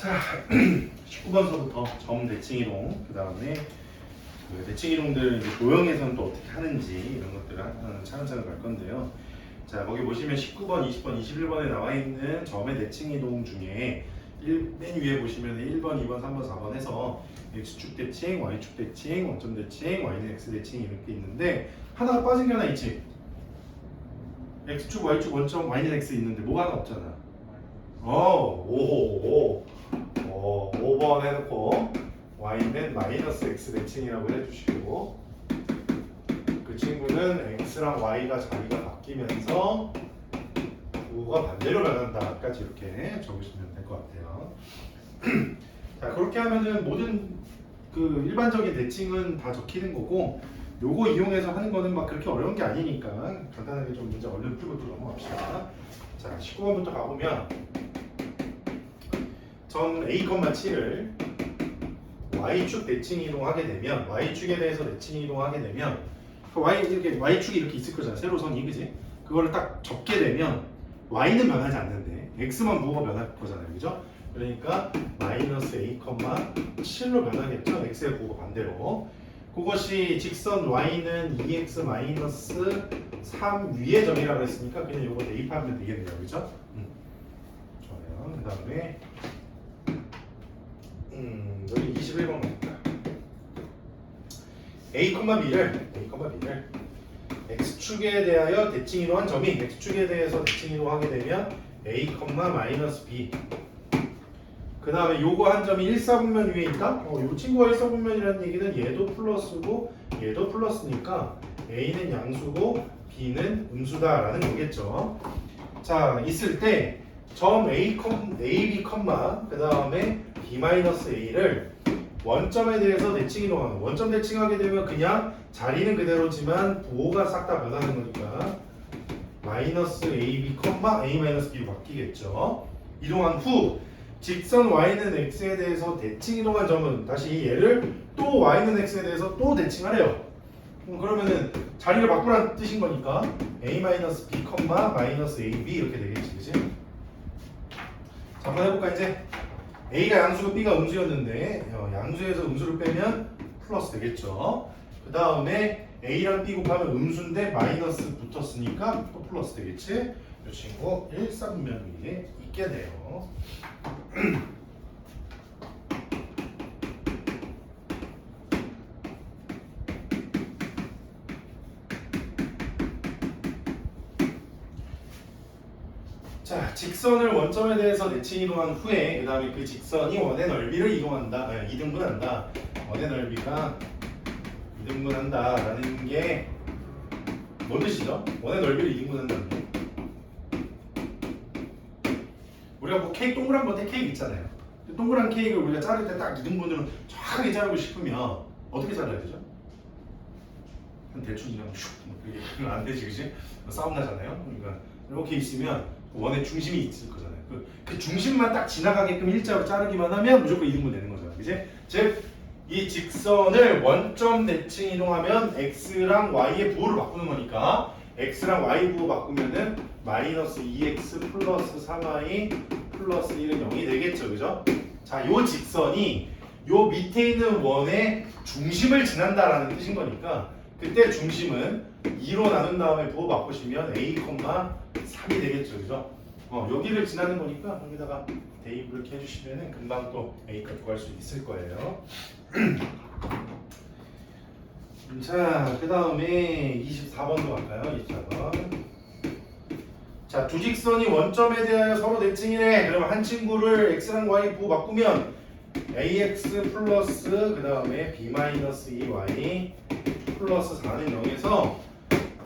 자, 19번서부터 점 대칭이동, 그 다음에 그 대칭이동들 도형에서는 또 어떻게 하는지 이런 것들을 차근차근 갈 건데요. 자, 거기 보시면 19번, 20번, 21번에 나와 있는 점의 대칭이동 중에 맨 위에 보시면 1번, 2번, 3번, 4번 해서 X축 대칭, Y축 대칭, 원점 대칭, Y는 X 대칭 이렇게 있는데 하나가 빠진 게 하나 있지? X축, Y축, 원점, Y는 X 있는데 뭐가 하나 없잖아. 5번 해놓고 Y는 마이너스 X 대칭이라고 해주시고 그 친구는 X랑 Y가 자리가 바뀌면서 부호가 반대로 변한다까지 이렇게 적으시면 될 것 같아요. 자, 그렇게 하면은 모든 그 일반적인 대칭은 다 적히는 거고 요거 이용해서 하는 거는 막 그렇게 어려운 게 아니니까 간단하게 좀 문제 얼른 풀고 또 넘어갑시다. 자, 19번부터 가보면 점 A,7을 Y축 대칭 이동하게 되면 Y축에 대해서 대칭 이동하게 되면 그 Y축이 이렇게 있을 거잖아. 세로선이, 그지? 그거를 딱 접게 되면 Y는 변하지 않는데 X만 부호가 변할 거잖아요, 그죠? 그러니까 마이너스 A,7로 변하겠죠? X의 부호가 반대로. 그것이 직선 Y는 2X 마이너스 3 위의 점이라고 했으니까 그냥 요거 대입하면 되겠네요, 그죠? 좋아요. 그 다음에 여기 21번 갑니다. A,B를 X축에 대하여 대칭 이동한 점이 X축에 대해서 대칭 이동하게 되면 A, 마이너스 B. 그 다음에 요거 한 점이 1사분면 위에 있다? 요 친구가 1사분면이라는 얘기는 얘도 플러스고 얘도 플러스니까 A는 양수고 B는 음수다라는 거겠죠. 자, 있을 때 점 AB, 그 다음에 B-A를 원점에 대해서 대칭 이동하는 원점 대칭하게 되면 그냥 자리는 그대로지만 부호가 싹 다 변하는 거니까 마이너스 AB, A-B로 바뀌겠죠. 이동한 후 직선 Y는 X에 대해서 대칭 이동한 점은 다시 얘를 또 Y는 X에 대해서 또 대칭하래요. 그러면은 자리를 바꾸라는 뜻인 거니까 A-B, 마이너스 AB 이렇게 되겠지, 그치? 자, 한번 해볼까 이제? A가 양수고 B가 음수였는데 양수에서 음수를 빼면 플러스 되겠죠. 그 다음에 A랑 B 곱하면 음수인데 마이너스 붙었으니까 또 플러스 되겠지. 이 친구 1사분면 위에 있게 돼요. 자, 직선을 원점에 대해서 대칭 이동한 후에 그 다음에 그 직선이 원의 넓이를 이동한다, 이등분한다. 원의 넓이가 이등분한다 라는 게 뭔 뜻이죠? 원의 넓이를 이등분한다는 게 우리가 뭐 케이크 동그란 거 케이크 있잖아요. 동그란 케이크를 우리가 자를 때 딱 이등분으로 정확하게 자르고 싶으면 어떻게 잘라야 되죠? 대충 그냥 슉 그게 안 되지, 그지? 싸움 나잖아요. 그러니까 이렇게 있으면 원의 중심이 있을 거잖아요. 그 중심만 딱 지나가게끔 일자로 자르기만 하면 무조건 이등분 되는 거잖아요, 그지? 즉 이 직선을 원점 대칭 이동하면 X랑 Y의 부호를 바꾸는 거니까 X랑 Y 부호 바꾸면은 마이너스 2X 플러스 3Y 플러스 1은 0이 되겠죠, 그죠? 자, 요 직선이 요 밑에 있는 원의 중심을 지난다라는 뜻인 거니까 그때 중심은 2로 나눈 다음에 부호 바꾸시면 A, 3이 되겠죠, 그죠? 여기를 지나는 거니까 여기다가 대입을 이렇게 해주시면은 금방 또 A값 구할 수 있을 거예요. 자, 그 다음에 24번도 갈까요? 24번. 자, 두 직선이 원점에 대하여 서로 대칭이래. 그러면 한 친구를 X랑 Y 부호 바꾸면 AX 플러스 그 다음에 B-2Y 플러스 4는 0에서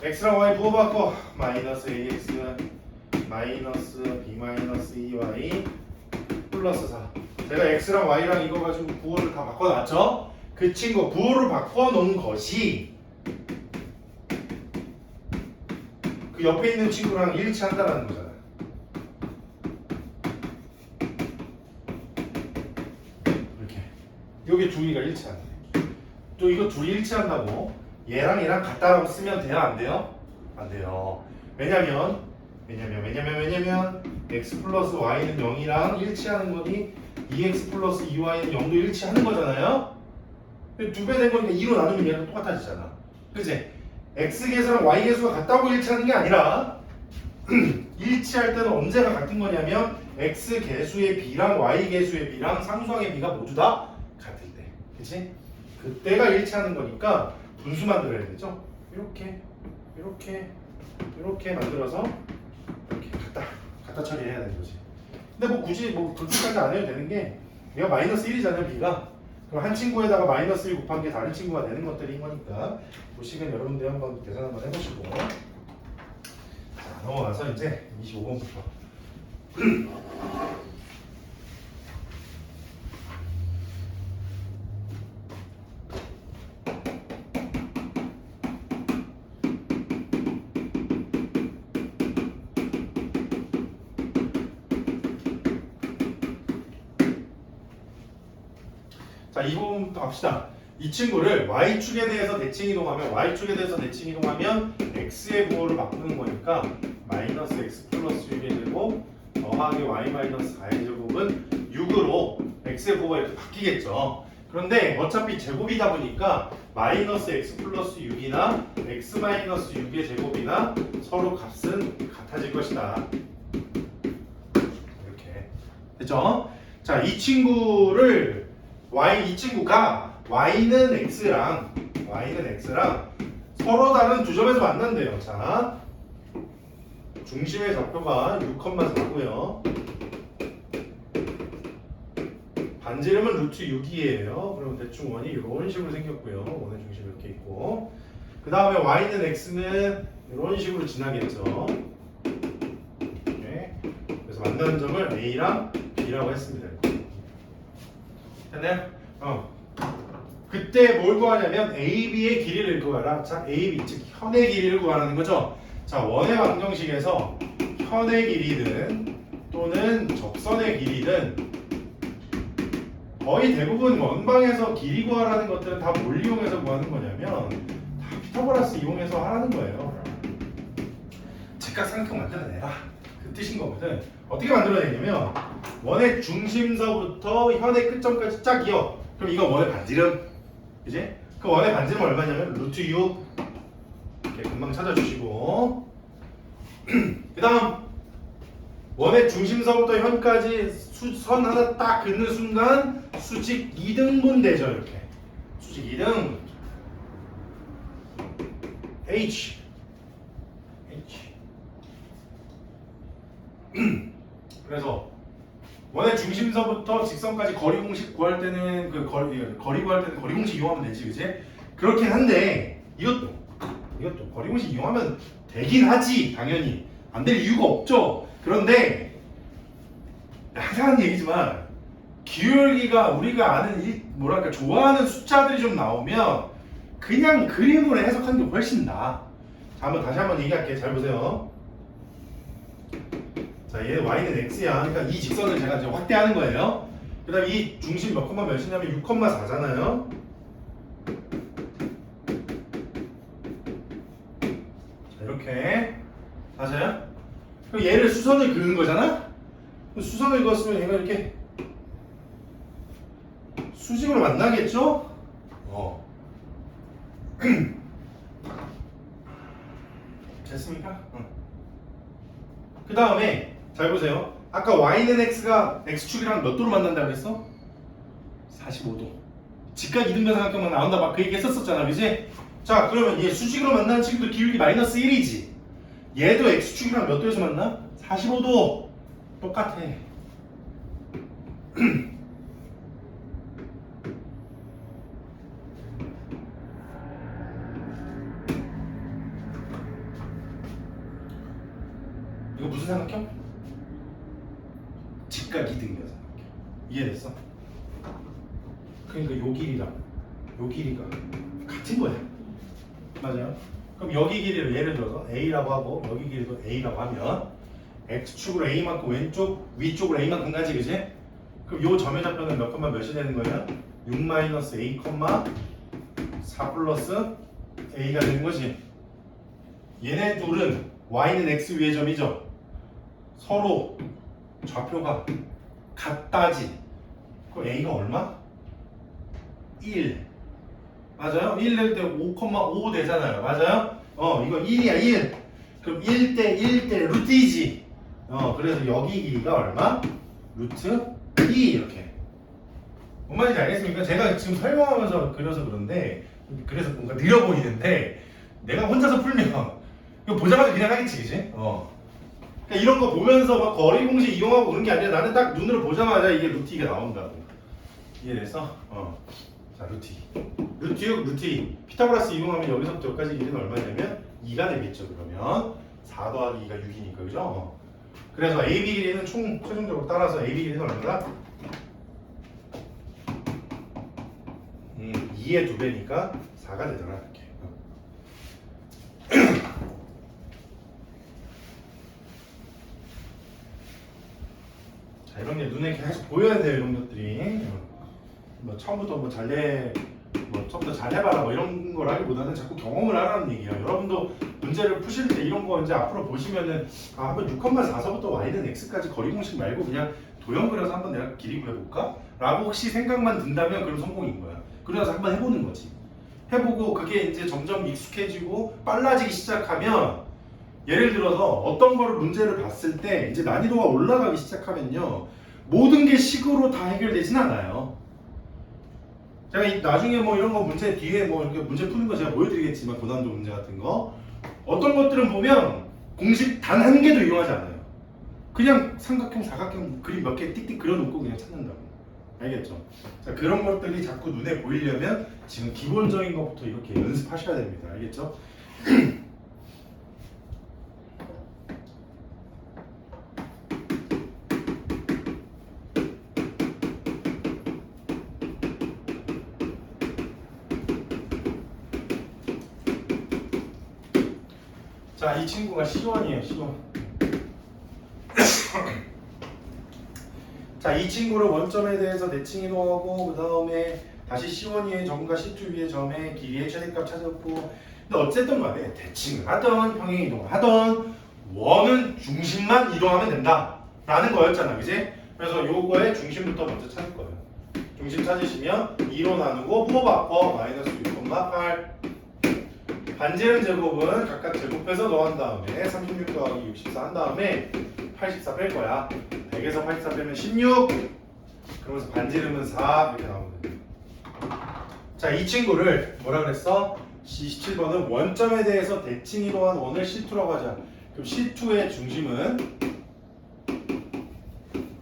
X랑 Y 부호 바꿔 마이너스 AX 마이너스 B-2Y 플러스 4. 제가 X랑 Y랑 이거 가지고 부호를 다 바꿔놨죠? 그 친구 부호를 바꿔놓은 것이 그 옆에 있는 친구랑 일치한다는 거잖아요. 이렇게 여기 둘이가 일치한대. 또 이거 둘이 일치한다고 얘랑 얘랑 같다라고 쓰면 돼요? 안 돼요? 안 돼요. 왜냐면 왜냐면 x 플러스 y는 0이랑 일치하는 거니 2x 플러스 2y는 0도 일치하는 거잖아요. 2배 된 거니까 2로 나누면 얘랑 똑같아지잖아. 그치? x 계수랑 y 계수가 같다고 일치하는 게 아니라 일치할 때는 언제가 같은 거냐면 x 계수의 b랑 y 계수의 b랑 상수항의 b가 모두 다 같을 때. 그치? 그때가 일치하는 거니까 분수 만들어야 되죠. 이렇게 만들어서 이렇게 갖다 처리해야 되는 거지. 근데 뭐 굳이 뭐 그렇게까지 안 해도 되는 게 얘가 마이너스 1이잖아요, b가. 그럼 한 친구에다가 마이너스 1 곱한 게 다른 친구가 되는 것들인 거니까 그 시간 여러분들 한번 계산 한번 해보시고. 자, 넘어가서 이제 25번부터. 자, 이 부분부터 갑시다. 이 친구를 y축에 대해서 대칭 이동하면 y축에 대해서 대칭 이동하면 x의 부호를 바꾸는 거니까 마이너스 x 플러스 6의 제곱 더하기 y 마이너스 4의 제곱은 6으로 x의 부호가 이렇게 바뀌겠죠. 그런데 어차피 제곱이다 보니까 마이너스 x 플러스 6이나 x 마이너스 6의 제곱이나 서로 값은 같아질 것이다. 이렇게 됐죠? 자, 이 친구를 이 친구가 y는 x랑 서로 다른 두 점에서 만난대요. 자, 중심의 좌표가 6,4고요. 반지름은 루트 6이에요. 그럼 대충 원이 이런 식으로 생겼고요. 원의 중심 이렇게 있고, 그 다음에 y는 x는 이런 식으로 지나겠죠. 이렇게. 그래서 만나는 점을 a랑 b라고 했습니다. 됐나요? 그때 뭘 구하냐면 AB의 길이를 구하라. 자, AB 즉 현의 길이를 구하라는 거죠. 자, 원의 방정식에서 현의 길이든 또는 접선의 길이든 거의 대부분 원방에서 길이 구하라는 것들은 다 뭘 이용해서 구하는 거냐면 다 피타고라스 이용해서 하라는 거예요. 직각삼각형 만들어내라. 그 뜻인 거거든. 어떻게 만들어내냐면 원의 중심서부터 현의 끝점까지 쫙 이어. 그럼 이거 원의 반지름. 그지? 그 원의 반지름 얼마냐면 루트 6. 이렇게 금방 찾아주시고. 그 다음 원의 중심서부터 현까지 선 하나 딱 긋는 순간 수직 2등분 되죠. 이렇게 수직 2등 H 그래서 원의 중심서부터 직선까지 거리 공식 구할 때는 그 거리 구할 때는 거리 공식 이용하면 되지, 그지? 그렇긴 한데 이것도 거리 공식 이용하면 되긴 하지. 당연히 안 될 이유가 없죠. 그런데 항상 하는 얘기지만 기울기가 우리가 아는 뭐랄까 좋아하는 숫자들이 좀 나오면 그냥 그림으로 해석하는 게 훨씬 나아. 자, 다시 한번 얘기할게. 잘 보세요. 자, 얘 y는 x야. 그러니까 이 직선을 제가 이제 확대하는 거예요. 그 다음에 이 중심 몇 콤마 몇이냐면 6,4잖아요. 자, 이렇게 맞아요? 그럼 얘를 수선을 그는 거잖아? 수선을 그었으면 얘가 이렇게 수직으로 만나겠죠? 됐습니까? 그 다음에 잘 보세요. 아까 y는 x가 x축이랑 몇 도로 만난다고 그랬어? 45도. 직각 이등변삼각형만 나온다 막 그 얘기 했었잖아, 그지? 자, 그러면 얘 수직으로 만나는 친구도 기울기 마이너스 1이지. 얘도 x축이랑 몇 도에서 만나? 45도. 똑같아. 이거 무슨 삼각형? 직각 이등변 삼각형. 이해됐어? 그러니까 요 길이랑 요 길이가 같은 거야. 맞아요? 그럼 여기 길이를 예를 들어서 A라고 하고 여기 길이도 A라고 하면 X축으로 A만큼 왼쪽, 위쪽으로 A만큼 가지, 그지? 그럼 요 점의 좌표는 몇 콤마 몇이 되는 거야? 6-A, 4 플러스 A가 되는 거지. 얘네 둘은 Y는 X 위의 점이죠. 서로 좌표가 같다지. 그럼 A가 얼마? 1. 맞아요? 1 낼 때 5,5 되잖아요. 맞아요? 이거 1이야 1. 그럼 1대 1대 루트 2지. 그래서 여기 길이가 얼마? 루트 2 이렇게. 뭔 말인지 알겠습니까? 제가 지금 설명하면서 그려서 그런데 그래서 뭔가 느려 보이는데 내가 혼자서 풀면 이거 보자마자 그냥 하겠지, 그지? 그러니까 이런 거 보면서 막 거리 공식 이용하고 그런 게 아니라 나는 딱 눈으로 보자마자 이게 루트 2가 나온다고. 이해돼서? 자, 루트 2. 루트 6, 루트 2. 피타고라스 이용하면 여기서부터 여기까지 길이는 얼마냐면 2가 되겠죠, 그러면. 4 더하기 2가 6이니까, 그죠? 그래서 AB 길이는 최종적으로 따라서 AB 길이는 얼마다? 2의 2배니까 4가 되더라, 이렇게. 자, 이런 게 눈에 계속 보여야 돼요, 이런 것들이. 뭐 처음부터 처음부터 잘해봐라 뭐 이런 걸 하기보다는 자꾸 경험을 하라는 얘기예요. 여러분도 문제를 푸실 때 이런 거 이제 앞으로 보시면은 한번 6,4서부터 y는 x까지 거리 공식 말고 그냥 도형 그려서 한번 내가 길이 구해볼까? 라고 혹시 생각만 든다면 그럼 성공인 거야. 그래서 한번 해보는 거지. 해보고 그게 이제 점점 익숙해지고 빨라지기 시작하면 예를 들어서 어떤 거를 문제를 봤을 때 이제 난이도가 올라가기 시작하면요 모든 게 식으로 다 해결되진 않아요. 제가 나중에 뭐 이런 거 문제 뒤에 뭐 이렇게 문제 푸는 거 제가 보여드리겠지만 고난도 문제 같은 거 어떤 것들은 보면 공식 단 한 개도 이용하지 않아요. 그냥 삼각형, 사각형 그림 몇 개 띡띡 그려놓고 그냥 찾는다고. 알겠죠? 자, 그런 것들이 자꾸 눈에 보이려면 지금 기본적인 것부터 이렇게 연습하셔야 됩니다. 알겠죠? 자, 이 친구가 C1이에요, C1. 자, 이 친구를 원점에 대해서 대칭 이동하고 그 다음에 다시 C1위의 점과 C2위의 점의 길이의 최대값 찾았고 근데 어쨌든 간에 대칭을 하던 평행 이동을 하던 원은 중심만 이동하면 된다 라는 거였잖아, 그지? 그래서 요거의 중심부터 먼저 찾을 거예요. 중심 찾으시면 2로 나누고 뽑아서 마이너스 6,8 반지름 제곱은 각각 제곱해서 더한 다음에 36 더하기 64 한 다음에 84 뺄 거야. 100에서 84 빼면 16. 그러면서 반지름은 4 이렇게 나오거든. 자, 이 친구를 뭐라 그랬어? 27번은 원점에 대해서 대칭 이동한 원을 C2라고 하자. 그럼 C2의 중심은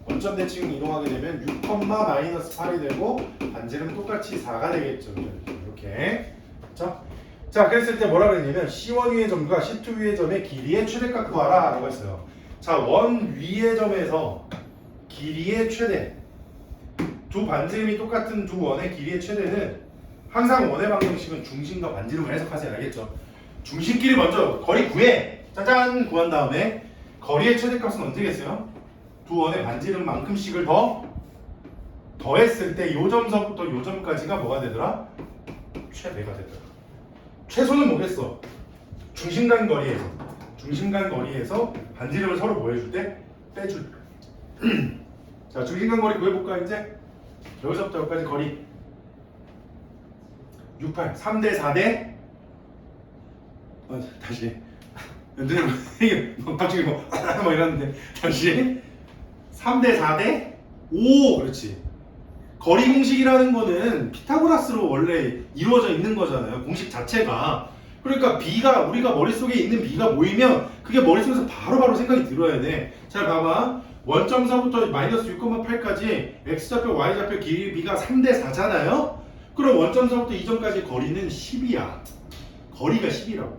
원점 대칭 이동하게 되면 6,-8이 되고 반지름은 똑같이 4가 되겠죠. 이렇게. 그렇죠? 자, 그랬을 때 뭐라 그랬냐면 C1 위의 점과 C2 위의 점의 길이의 최대값 구하라 라고 했어요. 자, 원 위의 점에서 길이의 최대 두 반지름이 똑같은 두 원의 길이의 최대는 항상 원의 방정식은 중심과 반지름을 해석하세요. 알겠죠? 중심끼리 먼저 거리 구해! 짜잔! 구한 다음에 거리의 최대값은 언제겠어요? 두 원의 반지름만큼씩을 더했을 때 요 점서부터 요 점까지가 뭐가 되더라? 최대가 되더라. 최소는 뭐겠어? 중심간 거리에서 반지름을 서로 뭐 해줄 때? 빼줄 때. 자, 중심간 거리 구해볼까 이제? 여기서부터 여기까지 거리 68 3대 4대 다시 눈에 갑자기 뭐 이러는데 다시 3대 4대 5 그렇지. 거리 공식이라는 거는 피타고라스로 원래 이루어져 있는 거잖아요. 공식 자체가. 그러니까 B가 우리가 머릿속에 있는 B가 모이면 그게 머릿속에서 바로바로 생각이 들어야 돼. 잘 봐봐. 원점서부터 마이너스 6,8까지 X좌표, Y좌표 길이 B가 3대 4잖아요. 그럼 원점서부터 이 점까지 거리는 10이야. 거리가 10이라고.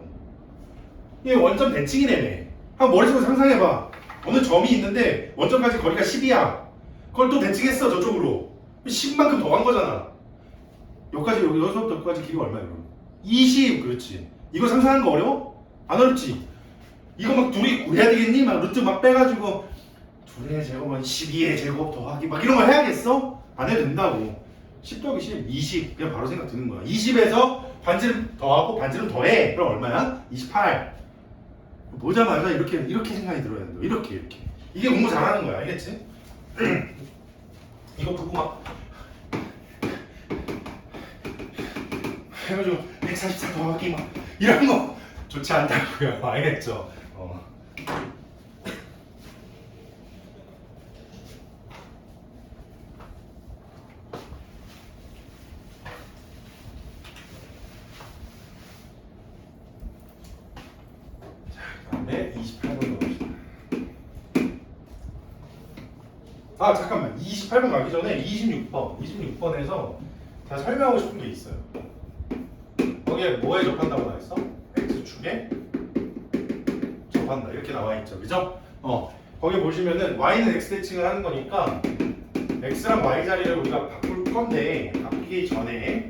이게 원점 대칭이네. 한번 머릿속으로 상상해봐. 어느 점이 있는데 원점까지 거리가 10이야. 그걸 또 대칭했어 저쪽으로. 10만큼 더 간 거잖아. 여기서부터 여기까지 길이가 얼마야 그럼? 20 그렇지. 이거 상상하는 거 어려워? 안 어렵지? 이거 막 둘이 구해야 되겠니? 막 루트 막 빼가지고 둘의 제곱은 12의 제곱 더하기 막 이런 거 해야겠어? 안 해도 된다고. 10 더하기 10, 20 그냥 바로 생각 드는 거야. 20에서 반지름 더하고 반지름 더해. 그럼 얼마야? 28. 보자마자 이렇게 생각이 들어야 된다. 이렇게 이게 공부 잘하는 거야, 알겠지? 이거 보고 막 해가지고 144 더하기 막 이런 거 좋지 않다고요. 알겠죠? 네, 28번 넣읍시다. 아 잠깐만, 28번 가기 전에 26번에서 제가 설명하고 싶은 게 있어요. 거기에 뭐에 접한다고 나와 있어? x축에 접한다 이렇게 나와 있죠, 그죠? 거기 보시면은 y는 x 대칭을 하는 거니까 x랑 y 자리를 우리가 바꿀 건데 바꾸기 전에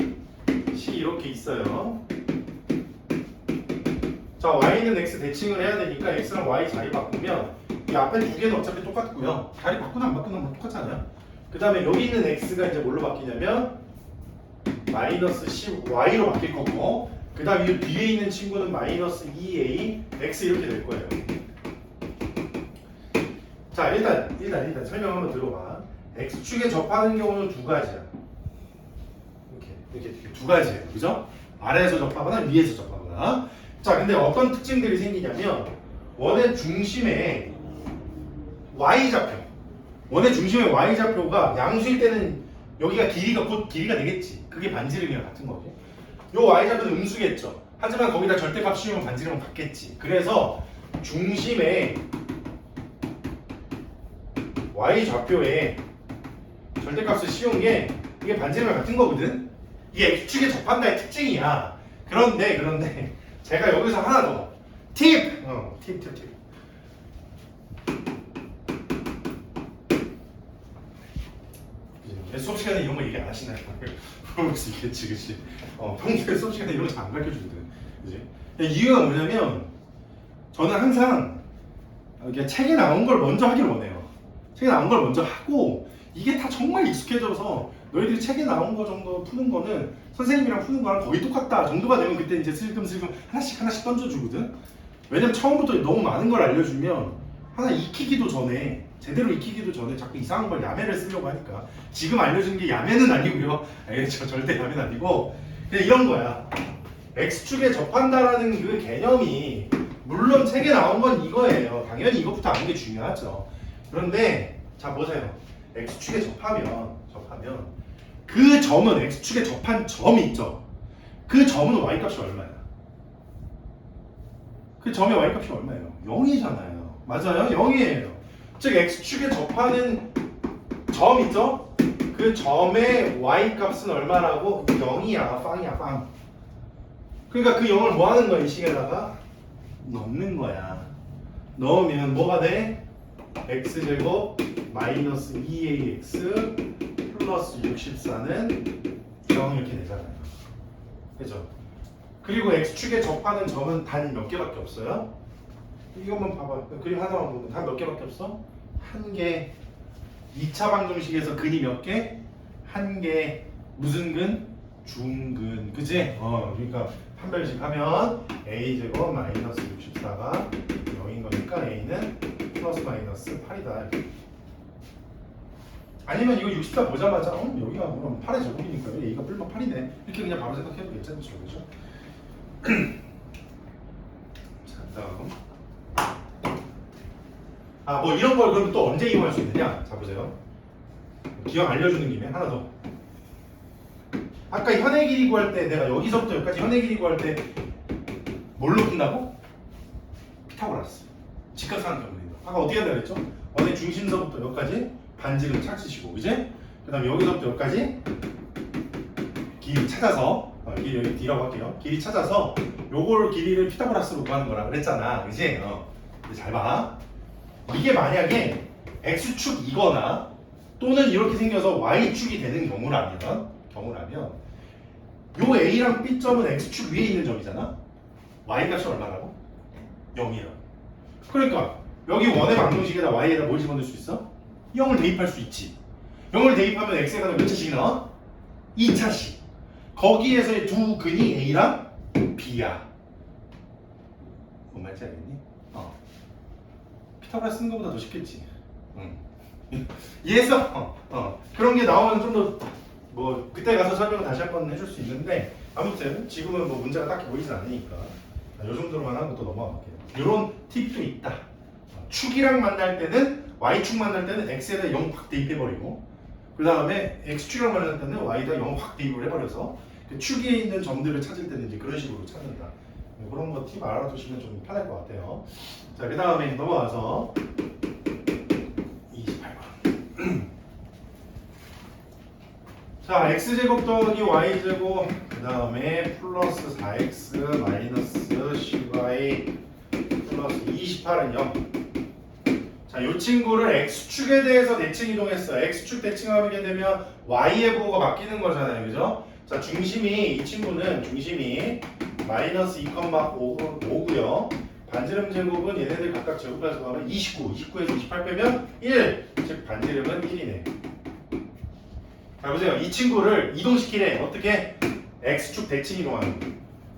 식 이렇게 있어요. 자, y는 x 대칭을 해야 되니까 x랑 y 자리 바꾸면 이 앞에 두 개는 어차피 똑같고요. 자리 바꾸나 안 바꾸나 뭐 똑같잖아요. 그 다음에 여기 있는 x가 이제 뭘로 바뀌냐면 마이너스 10y로 바뀔 거고, 그 다음 이 뒤에 있는 친구는 마이너스 2a x 이렇게 될 거예요. 자, 일단 설명 한번 들어봐. x축에 접하는 경우는 두 가지야. 이렇게 두 가지예요, 그죠? 아래에서 접하거나 위에서 접하거나. 자, 근데 어떤 특징들이 생기냐면 원의 중심에 y좌표가 양수일 때는 여기가 길이가 곧 길이가 되겠지. 그게 반지름이랑 같은 거지. 요 y좌표는 음수겠죠. 하지만 거기다 절대값 씌우면 반지름은 같겠지. 그래서 중심에 y좌표에 절대값을 씌운 게 이게 반지름이랑 같은 거거든. 이게 x축에 접한다의 특징이야. 그런데 제가 여기서 하나 더 팁! 팁. 수업 시간에 이런 거 얘기 안 하시나요? 그럴 수 있겠지, 그치? 평소에 수업 시간에 이런 거 잘 안 가르쳐주거든, 그치? 이유가 뭐냐면 저는 항상 이렇게 책에 나온 걸 먼저 하길 원해요. 책에 나온 걸 먼저 하고 이게 다 정말 익숙해져서 너희들이 책에 나온 거 정도 푸는 거는 선생님이랑 푸는 거랑 거의 똑같다 정도가 되면 그때 이제 슬금슬금 하나씩 던져주거든. 왜냐면 처음부터 너무 많은 걸 알려주면 하나 제대로 익히기도 전에 자꾸 이상한 걸 야매를 쓰려고 하니까. 지금 알려준 게 야매는 아니고요. 알겠죠? 절대 야매는 아니고 그냥 이런 거야. x축에 접한다라는 그 개념이 물론 책에 나온 건 이거예요. 당연히 이것부터 아는 게 중요하죠. 그런데 자 보세요. x축에 접하면 그 점은 x축에 접한 점이 있죠. 그 점은 y값이 얼마야? 그 점의 y값이 얼마예요? 0이잖아요. 맞아요? 0이에요. 즉 x축에 접하는 점 있죠? 그 점의 y값은 얼마라고? 0이야. 빵이야, 빵. 그러니까 그 0을 뭐 하는 거야? 이 식에다가 넣는 거야. 넣으면 뭐가 돼? x제곱 마이너스 2ax 플러스 64는 0 이렇게 되잖아요. 그죠? 그리고 x축에 접하는 점은 단 몇 개밖에 없어요? 이것만 봐봐. 그림 하나만 보면 단 몇 개밖에 없어? 한 개. 2차 방정식에서 근이 몇 개? 한 개. 무슨 근? 중근. 그지? 그러니까 판별식 하면 a제곱 마이너스 64가 0인 거니까 a는 플러스 마이너스 8이다. 아니면 이거 64 보자마자 여기가 그럼 8의 제곱이니까 a가 뿔마 8이네. 이렇게 그냥 바로 생각해도 괜찮죠. 그죠? 자, 다음. 뭐 이런 걸 그럼 또 언제 이용할 수 있느냐? 자 보세요. 기억 알려주는 김에 하나 더. 아까 현의 길이 구할 때 내가 여기서부터 여기까지 현의 길이 구할 때 뭘로 푼다고? 피타고라스. 직각상관 경우입니다. 아까 어떻게 한다 그랬죠? 원의 중심서부터 여기까지 반지름 찾으시고, 이제 그다음에 여기서부터 여기까지 길이 찾아서 길이 여기 D라고 할게요. 길이 찾아서 요걸 길이를 피타고라스로 구하는 거라 그랬잖아, 그지? 잘 봐. 이게 만약에 x축이거나 또는 이렇게 생겨서 y축이 되는 경우라면 요 a랑 b점은 x축 위에 있는 점이잖아. y값이 얼마라고? 0이라고. 그러니까 여기 원의 방정식에다 y에다 뭘 집어넣을 수 있어? 0을 대입할 수 있지. 0을 대입하면 x에 가면 몇 차씩 나와? 2차씩. 거기에서의 두 근이 a랑 b야. 뭔 말인지 알겠니? 피타고라스 쓰는 것보다 더 쉽겠지. 이해했어? 그런 게 나오면 좀 더 뭐 그때 가서 설명을 다시 한번 해줄 수 있는데 아무튼 지금은 뭐 문제가 딱히 보이진 않으니까 이 정도로만 하고 또 넘어가 볼게요. 이런 팁도 있다. 축이랑 만날 때는 y축 만날 때는 x에다 0 확 대입해버리고 그 다음에 x축이랑 만날 때는 y에다 0 확 대입을 해버려서 그 축에 있는 점들을 찾을 때는 이제 그런 식으로 찾는다. 그런 거 팁 알아두시면 좀 편할 것 같아요. 자, 그 다음에 넘어가서 28번. 자, x제곱 더하기 y제곱 그 다음에 플러스 4x 마이너스 10y 플러스 28은 0. 자, 이 친구를 x축에 대해서 대칭 이동했어요. x축 대칭하게 되면 y의 부호가 바뀌는 거잖아요. 그죠? 자, 이 친구는 중심이 마이너스 2,5고요. 반지름 제곱은 얘네들 각각 제곱해서 가면 29, 29에서 28 빼면 1, 즉 반지름은 1이네. 자, 보세요. 이 친구를 이동시키래. 어떻게? x축 대칭 이동하는 거.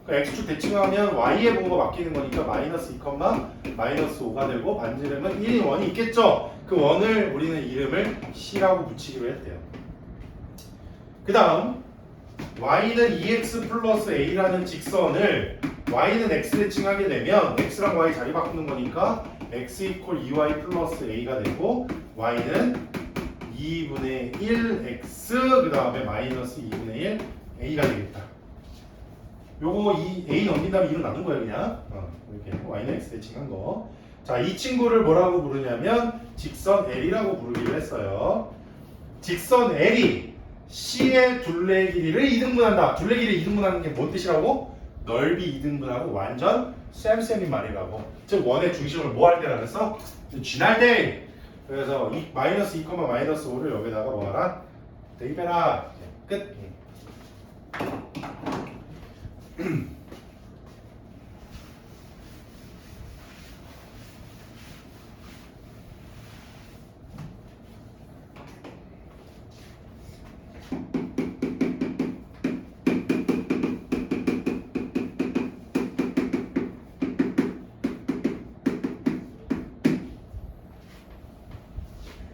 그러니까 x축 대칭하면 y의 부호가 바뀌는 거니까 마이너스 2, 마이너스 5가 되고 반지름은 1인 원이 있겠죠? 그 원을 우리는 이름을 c라고 붙이기로 했대요. 그 다음 y는 2x 플러스 a라는 직선을 y는 x 대칭하게 되면 x랑 y 자리 바꾸는 거니까 x 이퀄 2y 플러스 a가 되고 y는 2분의 1x 그 다음에 마이너스 2분의 1 a가 되겠다. 요거 이 a 넘긴 다음에 2로 나눈 거예요 그냥. 이렇게 y는 x 대칭한 거. 자, 이 친구를 뭐라고 부르냐면 직선 L이라고 부르기로 했어요. 직선 L이 C의 둘레 길이를 2등분한다. 둘레 길이 2등분하는 게 뭔 뜻이라고? 넓이 2등분하고 완전 쌤쌤인 말이라고. 즉 원의 중심을 뭐 할 때라 그랬어? 쥐날 때. 그래서 이 마이너스 2, 마이너스 5를 여기다가 뭐 하라? 대입해라. 끝.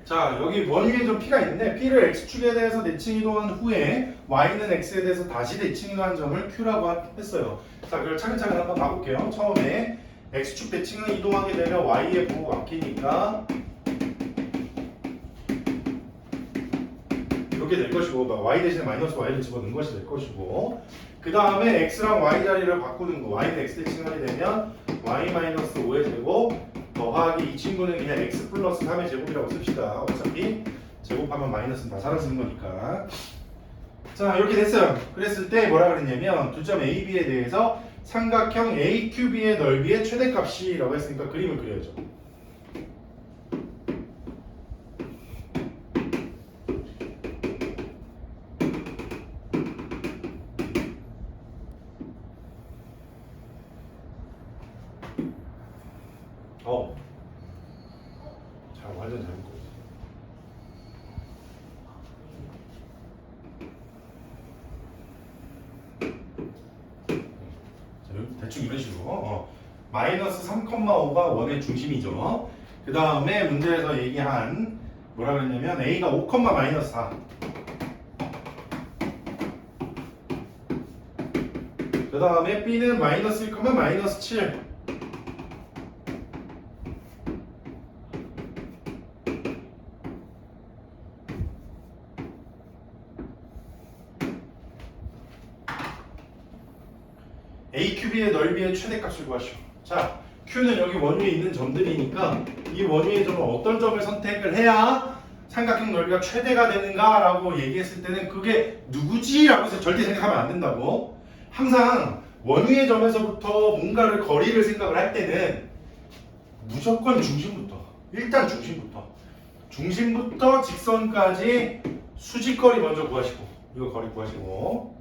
자, 여기 원위에 좀 p가 있는데 p를 x축에 대해서 대칭 이동한 후에 y는 x에 대해서 다시 대칭 이동한 점을 q라고 했어요. 자, 그걸 차근차근 한번 봐볼게요. 처음에 x축 대칭을 이동하게 되면 y의 부호가 바뀌니까 이렇게 될 것이고 y 대신에 마이너스 y를 집어넣은 것이 될 것이고 그 다음에 x랑 y 자리를 바꾸는 거 y는 x 대칭하게 되면 y 마이너스 5의 제곱 더하기 이 친구는 그냥 x 플러스 3의 제곱이라고 씁시다. 어차피 제곱하면 마이너스는 다 사라지는 거니까. 자, 이렇게 됐어요. 그랬을 때 뭐라 그랬냐면 두 점 A, B에 대해서 삼각형 AQB의 넓이의 최대값이라고 했으니까 그림을 그려야죠. 완전 잘 묶고 있어. 대충 이런 식으로 마이너스 3,5가 원의 중심이죠. 그 다음에 문제에서 얘기한 뭐라 그랬냐면 A가 5, 마이너스 4 그 다음에 B는 마이너스 1, 마이너스 7 AQB의 넓이의 최대값을 구하시오. 자, Q는 여기 원위에 있는 점들이니까 이 원위의 점은 어떤 점을 선택을 해야 삼각형 넓이가 최대가 되는가 라고 얘기했을 때는 그게 누구지? 라고 해서 절대 생각하면 안 된다고. 항상 원위의 점에서부터 뭔가를 거리를 생각을 할 때는 무조건 중심부터 일단 중심부터 직선까지 수직거리 먼저 구하시고 이거 거리 구하시고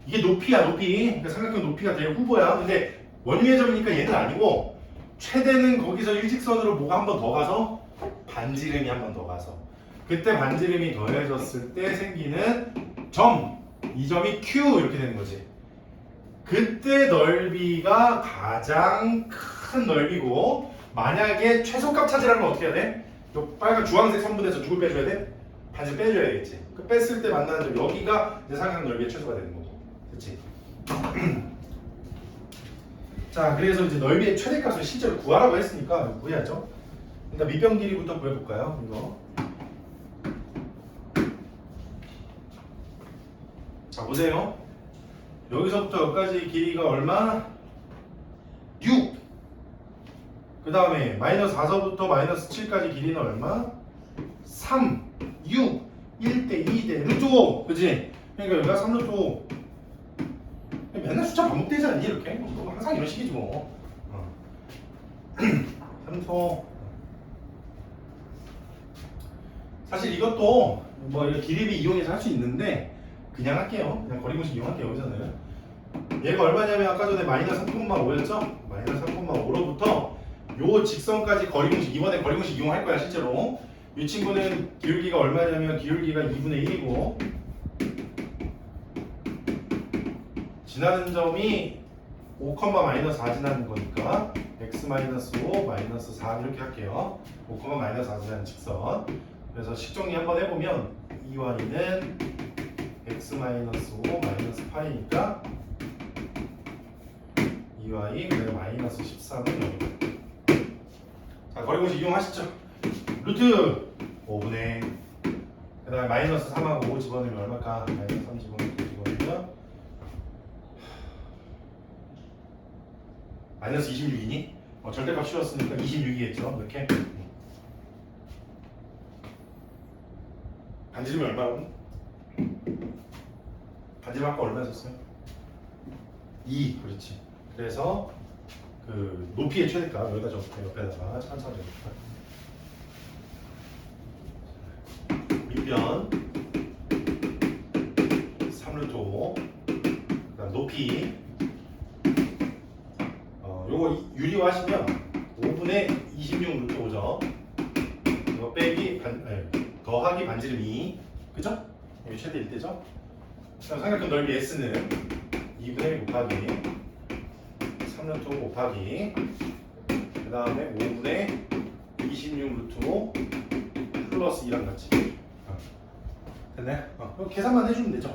이게 높이야 높이. 그러니까 삼각형 높이가 제일 후보야. 근데 원위의 점이니까 얘는 아니고 최대는 거기서 일직선으로 뭐가 한 번 더 가서 반지름이 한 번 더 가서 그때 반지름이 더해졌을 때 생기는 점, 이 점이 Q 이렇게 되는 거지. 그때 넓이가 가장 큰 넓이고 만약에 최소값 찾으려면 어떻게 해야 돼? 요 빨간 주황색 선분에서 누굴 빼줘야 돼? 반지 빼줘야겠지. 그 뺐을 때 만나는 점 여기가 이제 상향 넓이의 최소가 되는 거고, 그렇지? 자, 그래서 이제 넓이의 최대값을 실제로 구하라고 했으니까 구해야죠. 일단 밑변 길이부터 구해볼까요? 이거. 자, 보세요. 여기서부터 여기까지 길이가 얼마? 6. 그 다음에 마이너스 4서부터 마이너스 7까지 길이는 얼마? 3, 6, 1대 2대 루트 5. 그치? 그러니까 여기가 3 루트 5. 맨날 숫자 반복되지 않니? 이렇게? 항상 이런 식이지 뭐. 3소. 사실 이것도 뭐 기립이 이용해서 할 수 있는데 그냥 할게요. 그냥 거리공식 이용할게요. 여기서는 얘가 얼마냐면 아까 전에 마이너스 3,5였죠? 마이너스 3,5로부터 요 직선까지 거리공식, 이번에 거리공식 이용할 거야 실제로. 이 친구는 기울기가 얼마냐면 기울기가 2분의 1이고 지나는 점이 5, 마이너스 4 지나는 거니까 x 마이너스 5 마이너스 4 이렇게 할게요. 5, 마이너스 4 지나는 직선. 그래서 식정리 한번 해보면 2y는 x 마이너스 5 마이너스 8이니까 2y 그다음에 마이너스 13은 여기. 자, 거리공식 이용하시죠. 루트 5분의 그 다음에 마이너스 3하고 5 집어넣으면 얼마일까? 마이너스 3 집어넣으면 마이너스 26이니? 절대값 씌웠으니까 26이겠죠? 이렇게. 반지름이 얼마라고? 반지름 아까 얼마 썼어요? 2, 그렇지. 그래서 그 높이의 최대값 여기다 적을게요. 옆에다가 천천히 적을게요. 밑변 3루트 5 그다음 높이 요거 유리화하시면 5분의 26 루트 5죠. 이거 빼기 더하기 반지름 2, 그죠? 이게 최대 1대죠. 그다음 삼각형 넓이 S는 2분의 1 곱하기 3루트 5 곱하기 그 다음에 5분의 26 루트 5 플러스 2랑 같이. 됐나요? 계산만 해주면 되죠.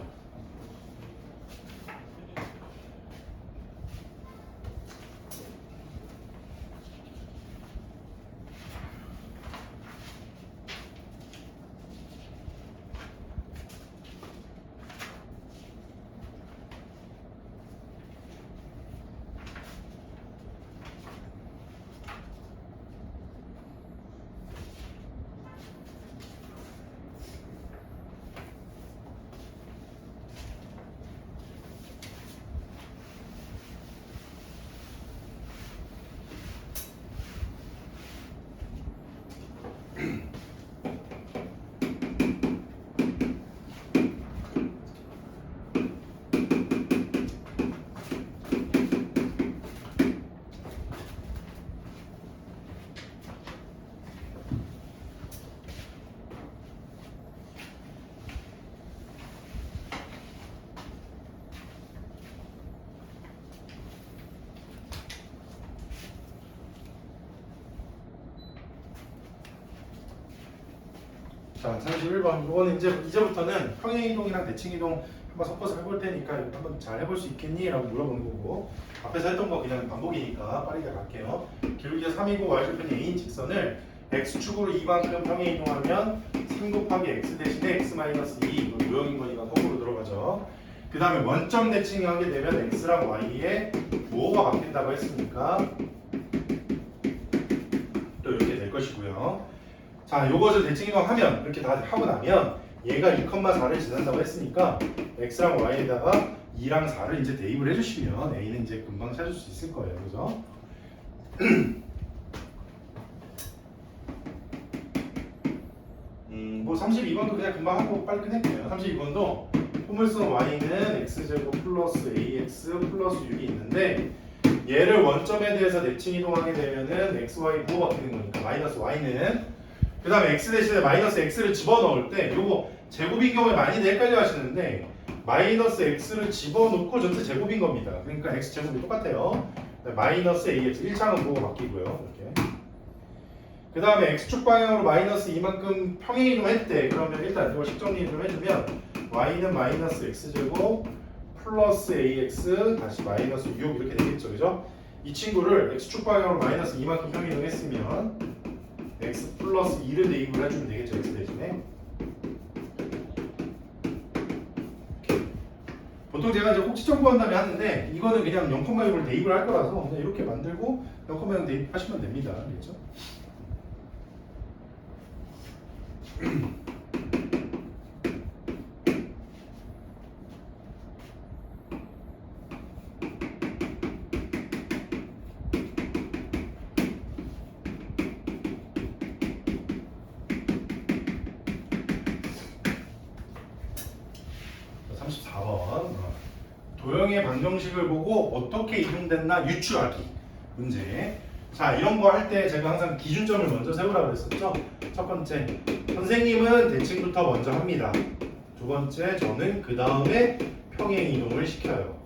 자, 31번. 이거는 이제부터는 평행이동이랑 대칭이동 한번 섞어서 해볼 테니까 한번 잘 해볼 수 있겠니? 라고 물어보는 거고, 앞에서 했던 거 그냥 반복이니까 빠르게 갈게요. 기울기가 3이고 y절편이 a인 직선을 x축으로 이만큼 평행이동하면 3 곱하기 x 대신에 x 마이너스 2, 이거 유형인 거니까 거꾸로 들어가죠. 그 다음에 원점 대칭하게 되면 x랑 y에 뭐가 바뀐다고 했으니까 또 이렇게 될 것이고요. 자, 요것을 대칭이동하면 이렇게 다 하고 나면 얘가 2,4를 지난다고 했으니까 x랑 y에다가 2랑 4를 이제 대입을 해주시면 a는 이제 금방 찾을 수 있을 거예요, 그죠? 뭐 32번도 그냥 금방 하고 빨리 끝낼게요. 32번도 포물선 y는 x제곱 플러스 ax 플러스 6이 있는데 얘를 원점에 대해서 대칭 이동하게 되면은 xy 뭐가 바뀌는 거니까 마이너스 y는 그 다음에 x 대신에 마이너스 x를 집어넣을 때 요거 제곱인 경우에 많이 헷갈려 하시는데 마이너스 x를 집어넣고 전체 제곱인 겁니다. 그러니까 x 제곱이 똑같아요. 마이너스 AX 1차는 부호가 바뀌고요. 이렇게. 그 다음에 X축 방향으로 마이너스 이만큼 평행이동 했대. 그러면 일단 이걸 식정리 좀 해주면 Y는 마이너스 X제곱 플러스 AX 다시 마이너스 6 이렇게 되겠죠. 그죠? 이 친구를 X축 방향으로 마이너스 이만큼 평행이동 했으면 X 플러스 2를 대입을 해주면 되겠죠. X 대신에. 보통 제가 이제 꼭지점 구한 다음에 하는데 이거는 그냥 0,6을 대입을 할 거라서 그냥 이렇게 만들고 0,6 대입하시면 됩니다. 알겠죠? 도형의 방정식을 보고 어떻게 이동됐나 유추하기 문제. 자, 이런 거 할 때 제가 항상 기준점을 먼저 세우라고 했었죠. 첫 번째, 선생님은 대칭부터 먼저 합니다. 두 번째, 저는 그 다음에 평행 이동을 시켜요.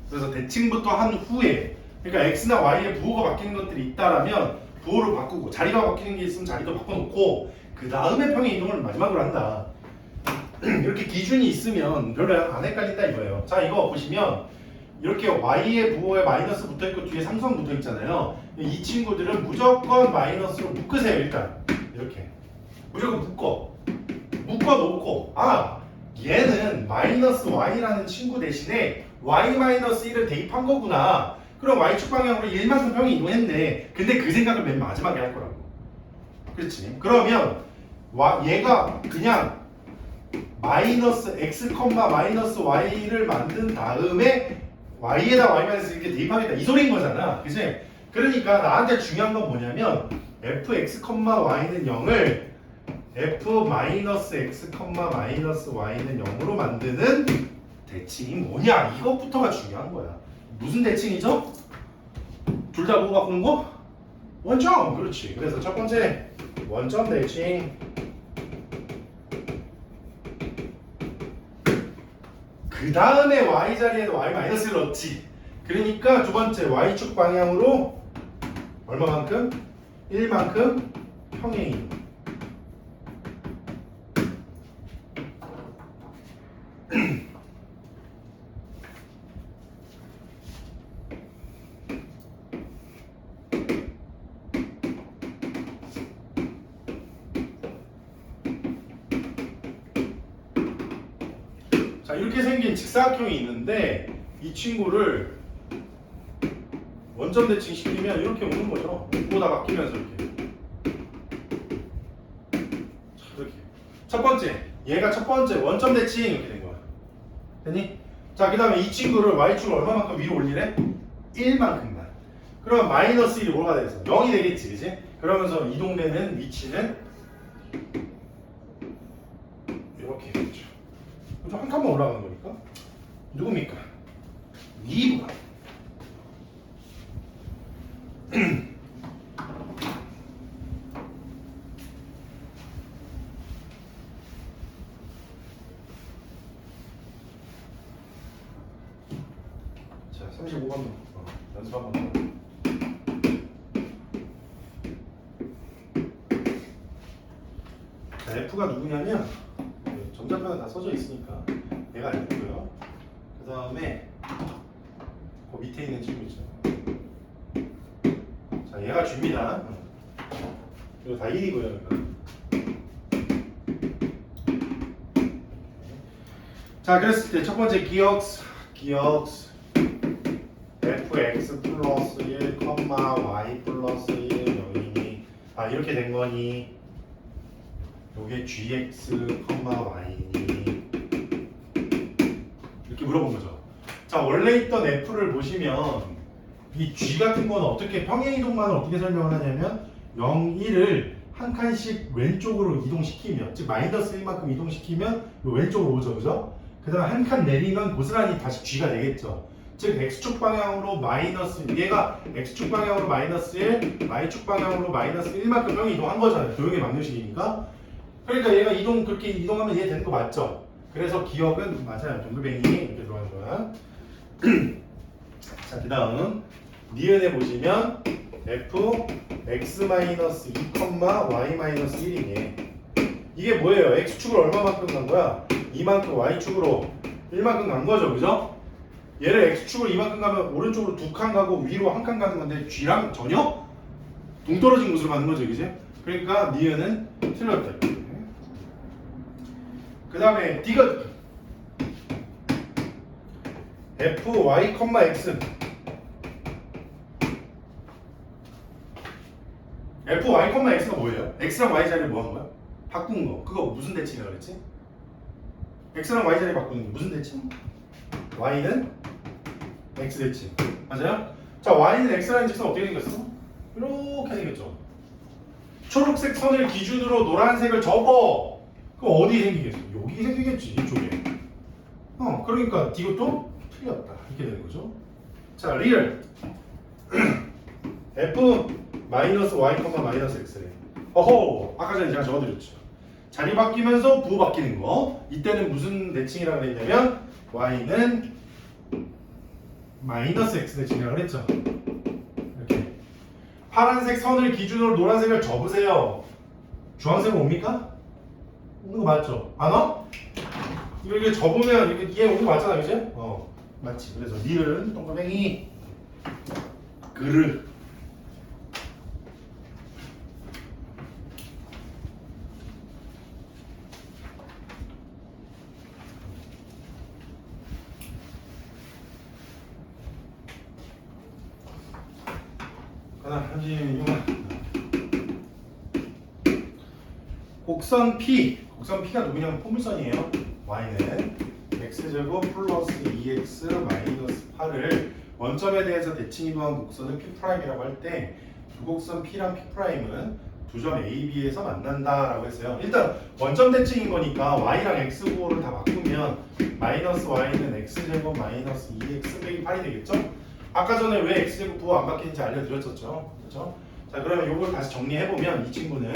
그래서 대칭부터 한 후에, 그러니까 x나 y의 부호가 바뀌는 것들이 있다라면 부호를 바꾸고 자리가 바뀌는 게 있으면 자리도 바꿔놓고 그 다음에 평행 이동을 마지막으로 한다. 이렇게 기준이 있으면 별로 안 헷갈린다 이거예요. 자, 이거 보시면 이렇게 y의 부호에 마이너스 붙어있고 뒤에 상수항 붙어있잖아요. 이 친구들은 무조건 마이너스로 묶으세요. 일단 이렇게 무조건 묶어놓고 얘는 마이너스 y라는 친구 대신에 y 마이너스 1을 대입한 거구나. 그럼 y축 방향으로 1만큼 평이 이동했네. 근데 그 생각을 맨 마지막에 할 거라고. 그렇지? 그러면 얘가 그냥 마이너스 x, 마이너스 y를 만든 다음에 y에다 y 마이너스 이렇게 대입하겠다 이 소리인 거잖아. 그치? 그러니까 나한테 중요한 건 뭐냐면 fx, y는 0을 f 마이너스 x, 마이너스 y는 0으로 만드는 대칭이 뭐냐 이것부터가 중요한 거야. 무슨 대칭이죠? 둘 다 뭐 바꾸는 거? 원점! 그렇지. 그래서 첫 번째 원점 대칭. 그 다음에 y 자리에도 y 마이너스를 넣지. 그러니까 두 번째 y축 방향으로 얼마만큼? 1만큼 평행이동. 자, 이렇게 생긴 직사각형이 있는데 이 친구를 원점 대칭 시키면 이렇게 오는 거죠. 부호가 바뀌면서 이렇게. 자, 이렇게. 첫 번째, 얘가 첫 번째 원점 대칭 이렇게 된 거야. 됐니? 자, 그 다음에 이 친구를 y축을 얼마만큼 위로 올리래? 1만큼만. 그러면 마이너스 1이 뭐가 되겠어? 0이 되겠지, 그치? 그러면서 이동되는 위치는 이렇게 되겠죠. 한 칸만 올라가는 거니까. 누굽니까? 2번. 자, 35번 연습 한번 더. 자, F가 누구냐면 전자표는 다 써져 있으니까 얘가 F고요. 그 다음에 그 밑에 있는 친구 있죠. 자, 얘가 G입니다. 이거 다 1이고요. 자, 그랬을 때 첫 번째 기억 fx 플러스 1, y 플러스 1 0이니 이렇게 된 거니 요게 gx, y니 이렇게 물어본 거죠. 자, 원래 있던 f를 보시면 이 g 같은 거는 어떻게 평행이동만을 어떻게 설명을 하냐면 0, 1을 한 칸씩 왼쪽으로 이동시키면 즉 마이너스 1만큼 이동시키면 왼쪽으로 오죠. 그죠? 그 다음에 한 칸 내리면 고스란히 다시 g가 되겠죠. 즉 x축 방향으로 마이너스 얘가 x축 방향으로 마이너스 1, y축 방향으로 마이너스 1만큼 평행 이동한 거잖아요. 도형의 방정식이니까. 그러니까 얘가 그렇게 이동하면 얘 되는 거 맞죠? 그래서 기억은 맞아요. 동글뱅이 이렇게 들어가는 거야. 자, 그 다음 니은에 보시면 f x-2, y-1이네. 이게 뭐예요? x축을 얼마만큼 간 거야? 이만큼 y축으로 1만큼 간 거죠, 그죠? 얘를 x축을 이만큼 가면 오른쪽으로 2칸 가고 위로 1칸 가는 건데 g랑 전혀 동떨어진 곳으로 가는 거죠, 그지? 그러니까 니은은 틀렸다. 그 다음에 D가 f, y, x f, y, x가 뭐예요? x랑 y 자리를 뭐 한 거야? 바꾼 거. 그거 무슨 대칭이라고 그랬지? x랑 y 자리 바꾸는 게 무슨 대칭? y는 x 대칭. 맞아요? 자, y는 x라는 직선 어떻게 생겼어? 이렇게 생겼죠. 초록색 선을 기준으로 노란색을 접어. 그럼 어디 생기겠어? 여기 생기겠지, 이쪽에. 그러니까 이것도 틀렸다. 이렇게 되는 거죠. 자, 리얼 f y, x래. 어허, 아까 전에 제가 적어드렸죠. 자리 바뀌면서 부호 바뀌는 거. 이때는 무슨 대칭이라고 했냐면 y는 마이너스 x 대칭이라고 그랬죠. 이렇게 파란색 선을 기준으로 노란색을 접으세요. 주황색은 옵니까? 오는 거 맞죠? 안 와? 이렇게 접으면 이게 오는 거 맞잖아, 그지? 맞지. 그래서 니은 동그라미 글을 곡선 P가 누구냐면 포물선이에요. y는 x제곱 플러스 2x 마이너스 8을 원점에 대해서 대칭 이동한 곡선을 P'이라고 할 때 두 곡선 P랑 P'은 두 점 A, B에서 만난다라고 했어요. 일단 원점 대칭인 거니까 y랑 x 부호를 다 바꾸면 마이너스 y는 x제곱 마이너스 2x 빼기 8이 되겠죠? 아까 전에 왜 x제곱 부호 안 바뀌는지 알려드렸었죠. 그렇죠? 자, 그러면 이걸 다시 정리해보면 이 친구는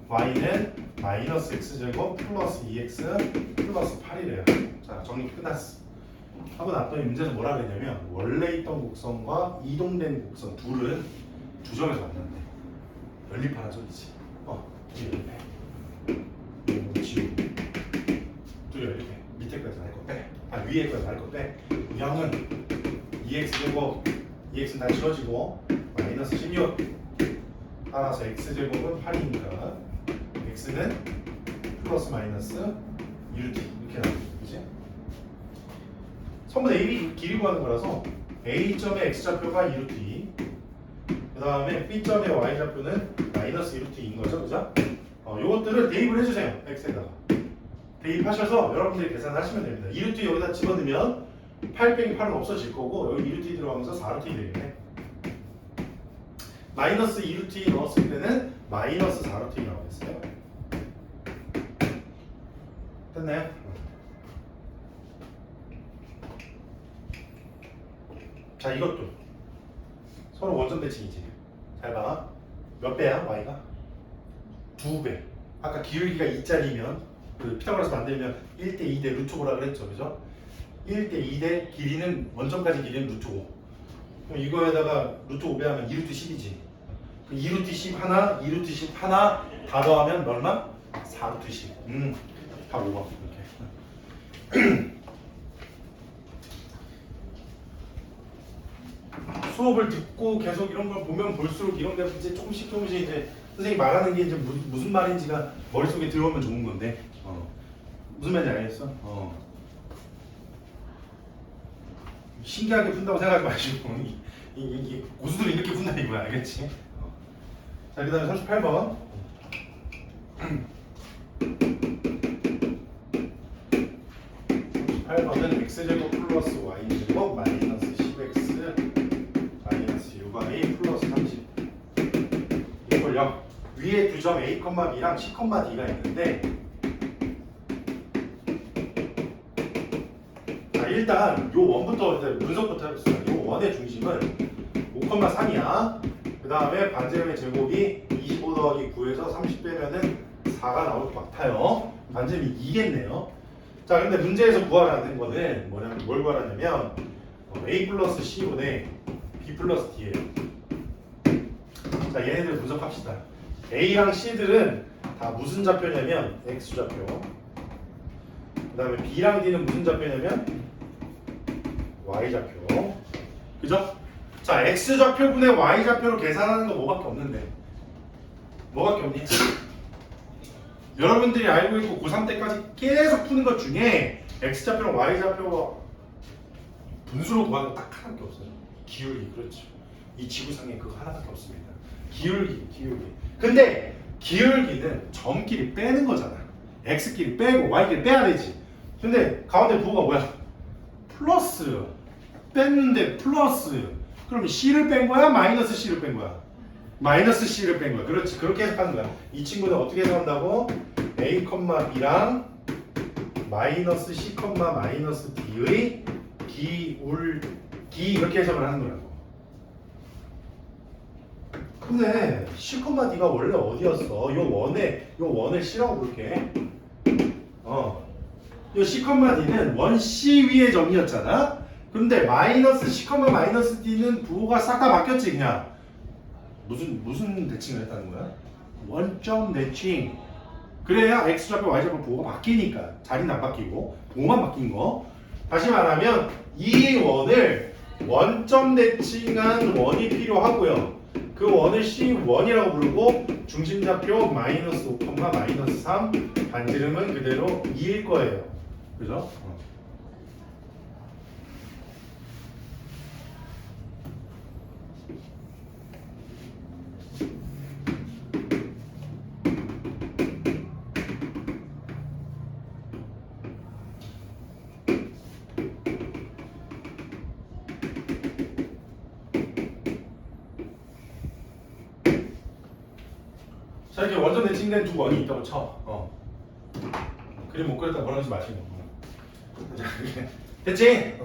y는 마이너스 x제곱 플러스 2x 플러스 8이래요. 자, 정리 끝났어. 하고 났더니 문제는 뭐라 그랬냐면 원래 있던 곡선과 이동된 곡선 둘은 두 점에서 만난대. 연립하는 소리지. 이렇게 지우 둘이 연립해. 밑에까지 날 거 빼. 위에까지 날 거 빼. 양은 2x제곱 2x는 다 지워지고 마이너스 16 따라서 x제곱은 8이니까 x는 플러스 마이너스 1t 이렇게 나옵니다. 그치? 선분 AB 길이 구하는 거라서 A점의 x좌표가 2루트 그 다음에 B점의 y좌표는 마이너스 2루트인 거죠. 그죠? 요것들을 대입을 해주세요. x에다가 대입하셔서 여러분들이 계산하시면 됩니다. 2루트 여기다 집어넣으면 8 빼기 8은 없어질 거고 여기 2루트 들어가면서 4루트 되겠네. 마이너스 2루트 넣었을 때는 마이너스 4루트 나오겠어요. 됐나요? 자, 이것도 서로 원점 대칭이지. 잘 봐. 몇 배야? y가? 2배. 아까 기울기가 2짜리면 그 피타고라스 만들면 1대 2대 루트 5라 그랬죠. 그죠? 1대 2대 길이는 원점까지 길이는 루트 5. 그럼 이거에다가 루트 5배 하면 2루트 10이지. 2루트 10 하나, 2루트 10 하나 다 더하면 얼마? 4루트 10. 다 5번 이렇게. 수업을 듣고 계속 이런 걸 보면 볼수록 이런 게 이제 조금씩 이제 선생님이 말하는 게 이제 무슨 말인지가 머릿속에 들어오면 좋은 건데 무슨 말인지 알겠어? 신기하게 푼다고 생각하지 마시고 이 고수들이 이렇게 푼다는 거야, 알겠지? 자, 그 다음에 38번. x제곱 플러스 y제곱 마이너스 10x 마이너스 6y 플러스 30 이걸요. 위에 두 점 a, b랑 c, d가 있는데 자, 일단 요 원부터 분석부터 해보겠습니다. 요 원의 중심은 5,3이야. 그 다음에 반지름의 제곱이 25 더하기 9에서 30 빼면은 4가 나올 것 같아요. 반지름이 2겠네요. 자, 근데 문제에서 구하라는 거는 뭘 구하라냐면 A 플러스 C분의 B 플러스 D예요. 자, 얘네들 분석합시다. A랑 C들은 다 무슨 좌표냐면 X좌표. 그 다음에 B랑 D는 무슨 좌표냐면 Y좌표. 그죠? 자, X좌표분의 Y좌표로 계산하는 거 뭐밖에 없는데. 뭐밖에 없니? 여러분들이 알고 있고 고3 때까지 계속 푸는 것 중에 X좌표랑 Y좌표 분수로 구하는 거 딱 하나밖에 없어요. 기울기. 그렇죠. 이 지구상에 그거 하나밖에 없습니다. 기울기. 근데 기울기는 점끼리 빼는 거잖아. X끼리 빼고 Y끼리 빼야 되지. 근데 가운데 부호가 뭐야? 플러스. 뺐는데 플러스. 그럼 C를 뺀 거야? 마이너스 C를 뺀 거야? 마이너스 C를 뺀 거야. 그렇지. 그렇게 해석하는 거야. 이 친구는 어떻게 해석한다고? A, B랑 마이너스 C, 마이너스 D의 기울기 이렇게 해석을 하는 거라고. 근데 C, D가 원래 어디였어? 요 원을 C라고 볼게. 요 C, D는 원 C 위의 점이었잖아. 근데 마이너스 C, 마이너스 D는 부호가 싹 다 바뀌었지 그냥. 무슨 대칭을 했다는 거야? 원점 대칭. 그래야 X좌표, Y좌표 부호가 바뀌니까. 자리는 안 바뀌고 부호만 바뀐 거. 다시 말하면 이 원을 원점 대칭한 원이 필요하고요. 그 원을 C1이라고 부르고 중심좌표 마이너스 5, 마이너스 3 반지름은 그대로 2일 거예요. 그죠? 자, 이렇게 원점 대칭된 두 원이 있다고 쳐. 그림 못 그렸다 뭐라 하지 마시고. 자, 대칭.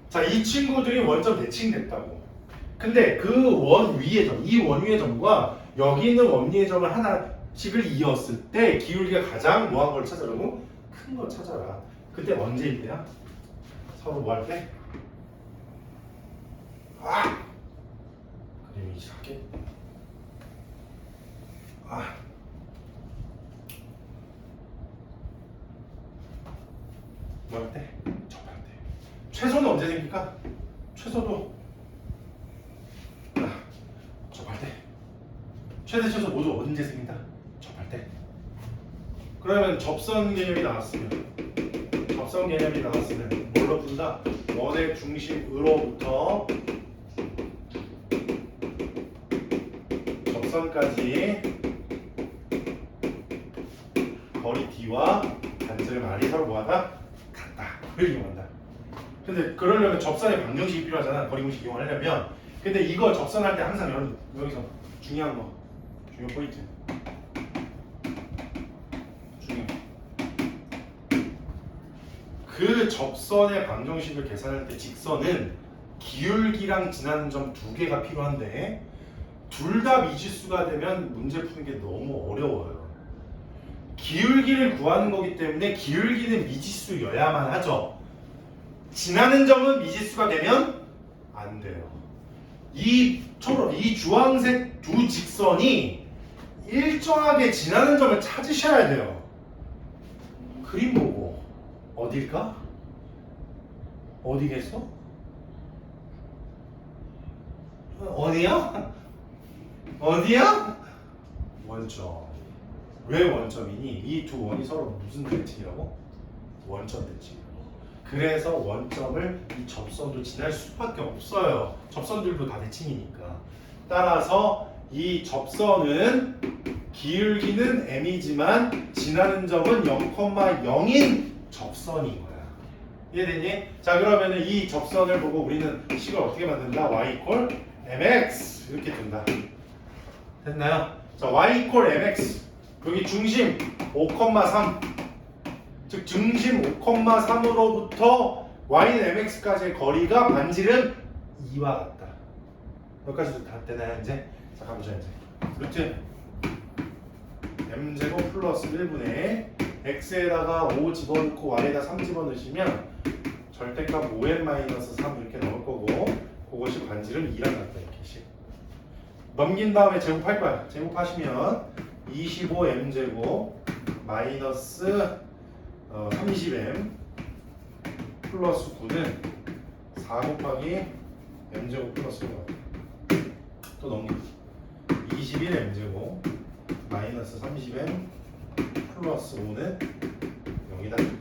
자, 이 친구들이 원점 대칭됐다고. 근데 그 원 위의 점, 이 원 위의 점과 여기 있는 원 위의 점을 하나씩을 이었을 때 기울기가 가장 뭐한 걸 찾으라고? 큰 거 찾아라. 그때 언제일 때야? 서로 뭐 할 때? 그림이 이상하게. 뭐 할 때? 접할 때. 최소는 언제 생길까? 최소도 접할 때. 최대 최소 모두 언제 생긴다? 접할 때. 그러면 접선 개념이 나왔으면 뭘로 푼다? 원의 중심으로부터 접선까지 거리 D와 반지름 R이 서로 뭐하다? 같다. 그걸 이용한다. 근데 그러려면 접선의 방정식이 필요하잖아. 거리 공식 이용하려면. 근데 이거 접선할 때 항상 여기서 중요한 포인트. 그 접선의 방정식을 계산할 때 직선은 기울기랑 지나는 점 두 개가 필요한데 둘 다 미지수가 되면 문제 푸는 게 너무 어려워요. 기울기를 구하는 거기 때문에 기울기는 미지수여야만 하죠. 지나는 점은 미지수가 되면 안 돼요. 이 주황색 두 직선이 일정하게 지나는 점을 찾으셔야 돼요. 그림 보고 어딜까? 어디겠어? 어디야? 원점. 왜 원점이니? 이 두 원이 서로 무슨 대칭이라고? 원점 대칭이라고. 그래서 원점을 이 접선도 지날 수밖에 없어요. 접선들도 다 대칭이니까. 따라서 이 접선은 기울기는 m이지만 지나는 점은 0,0인 접선인 거야. 이해되니? 자, 그러면은 이 접선을 보고 우리는 식을 어떻게 만든다? y mx 이렇게 된다. 됐나요? 자, y mx 여기 중심 5,3 즉 중심 5,3으로부터 y는 mx까지의 거리가 반지름 2와 같다. 여기까지도 다 되나요 이제? 자, 가보자 이제. 루트 m제곱 플러스 1분의 x에다가 5 집어넣고 y에다 3 집어넣으시면 절대값 5n-3 이렇게 넣을 거고 그것이 관질은 2랑 같다 이렇게 식. 넘긴 다음에 제곱할 거야. 제곱하시면 25m제곱 마이너스 30m 플러스 9는 4 곱하기 m제곱 플러스 5. 또 넘깁니다. 21m제곱 마이너스 30m 플러스 5는 0이다.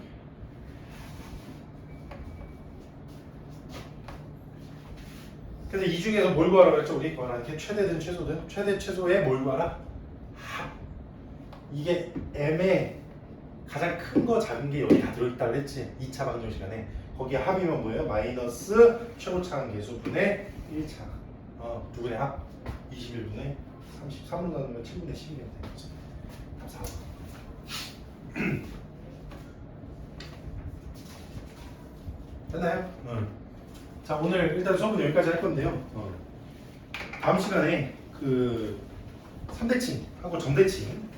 그래서 이 중에서 뭘 구하라 그랬죠? 우리 구하라는 최대든 최소든? 최대 최소에 뭘 구하라? 합. 이게 m의 가장 큰 거 작은 게 여기 다 들어있다 그랬지? 2차 방정 시간에 거기에 합이면 뭐예요? 마이너스 최고차항 계수 분의 1차 누구네 합? 21분의 33분 나누면 7분의 12면 되겠지? 답 4번. 됐나요? 자, 오늘 일단 수업은 여기까지 할 건데요. 다음 시간에 그 3대칭하고 점대칭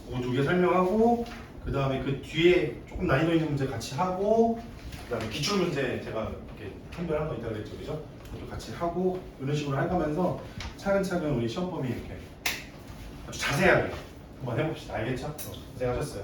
그 두 개 설명하고 그 다음에 그 뒤에 조금 난이도 있는 문제 같이 하고 그 다음에 기출 문제 제가 이렇게 판별한 거 있다고 그랬죠, 그죠? 그것도 같이 하고 이런 식으로 해가면서 차근차근 우리 시험 범위 이렇게 아주 자세하게 한번 해봅시다. 알겠죠? 고생하셨어요.